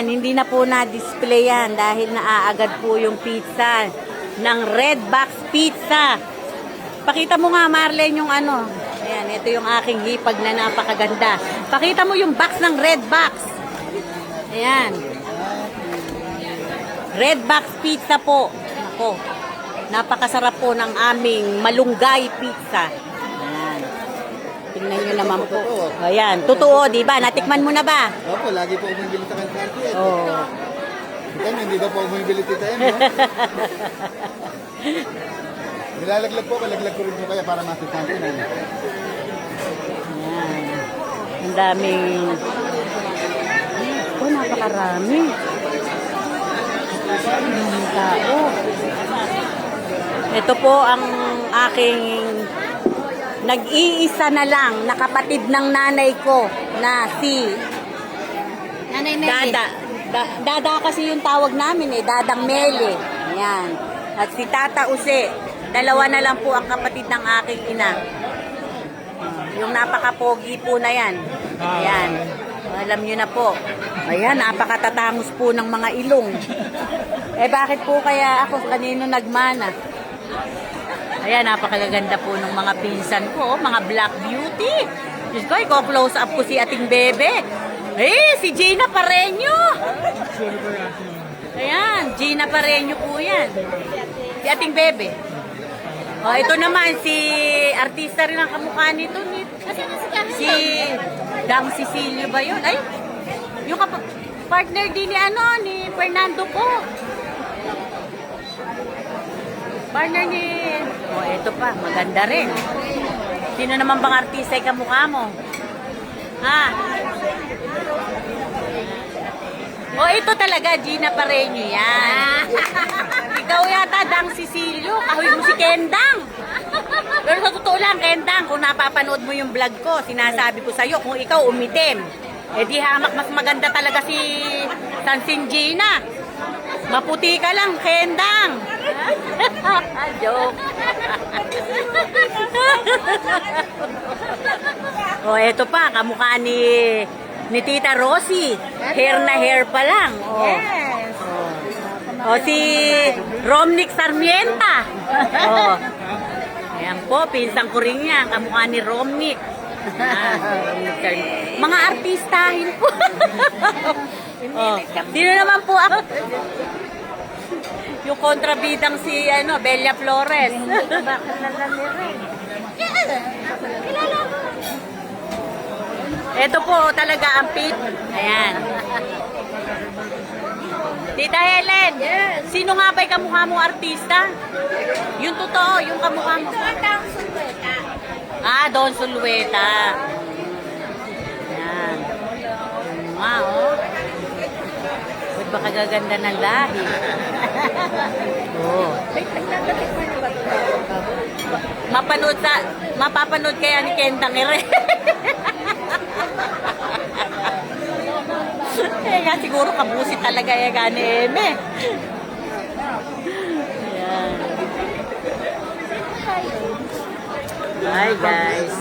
Ayan, hindi na po na-display yan dahil naaagad po yung pizza ng Red Box Pizza. Pakita mo nga, Marlene, yung ano. Ayan, ito yung aking hipag na napakaganda. Pakita mo yung box ng Red Box. Ayan. Red Box Pizza po. Ako, napakasarap po ng aming malunggay pizza. Ayan. Tingnan nyo naman po. Ayan, totoo, di ba? Natikman mo na ba? Opo, lagi po bumibili sa kantante. Oo. Hindi daw po bumibili tita yan. Nilalaglag po, kalaglag ko rin po kaya para masasante na. Ayan. Ang daming... Oh, napakarami. Ang tao. Ito po ang aking nag-iisa na lang na kapatid ng nanay ko na si Nanay Meli. Dada kasi yung tawag namin Dadang Meli. Ayan. At si Tata Use. Dalawa na lang po ang kapatid ng aking ina. Yung napaka-pogi po na yan. Ayan. Alam nyo na po. Ayan, napakatatangos po ng mga ilong. Bakit po kaya ako kanino nagmana? Ayan, napakaganda po ng mga pinsan ko, mga black beauty. Diyos ko, i-close up ko si Ating Bebe. Si Gina Pareño. Ayan, Gina Pareño po yan. Si Ating Bebe. Ito naman, si artista rin ang kamukha nito. Si Dang Cecilio ba yun? Ay, yung partner din ni Fernando po. Partner ni... ito pa, maganda rin. Sino naman bang artista ay kamukha mo? Ito talaga, Gina Pareño yan. Ikaw yata, Dang Cecilio. Kahoy mo si Kendang. Pero sa totoo lang, Kendang, kung napapanood mo yung vlog ko, sinasabi ko sa'yo, kung ikaw umitim, di hamak mas maganda talaga si Sansin Gina. Maputi ka lang, Kendang. Joke. Ito pa, kamukha ni Tita Rosie. Hair na hair pa lang. Yes. Si Romnick Sarmienta. Ayan po, pinsang ko rin yan. Kamukha ni Romnick. Mga artistahin po. Sino naman po ako? Yung kontrabidang si Bella Flores. Ito po talaga ang pit. Ayan. Tita Helen, sino nga ba'y kamukha mo artista? Yung totoo, yung kamukha mo. Don Sulueta. Ayan. Ba't ba kagaganda ng lahi? Mapapanood kaya ni Kendang Ere. Siguro kabusit talaga ni Eme. Ayan. Hi guys.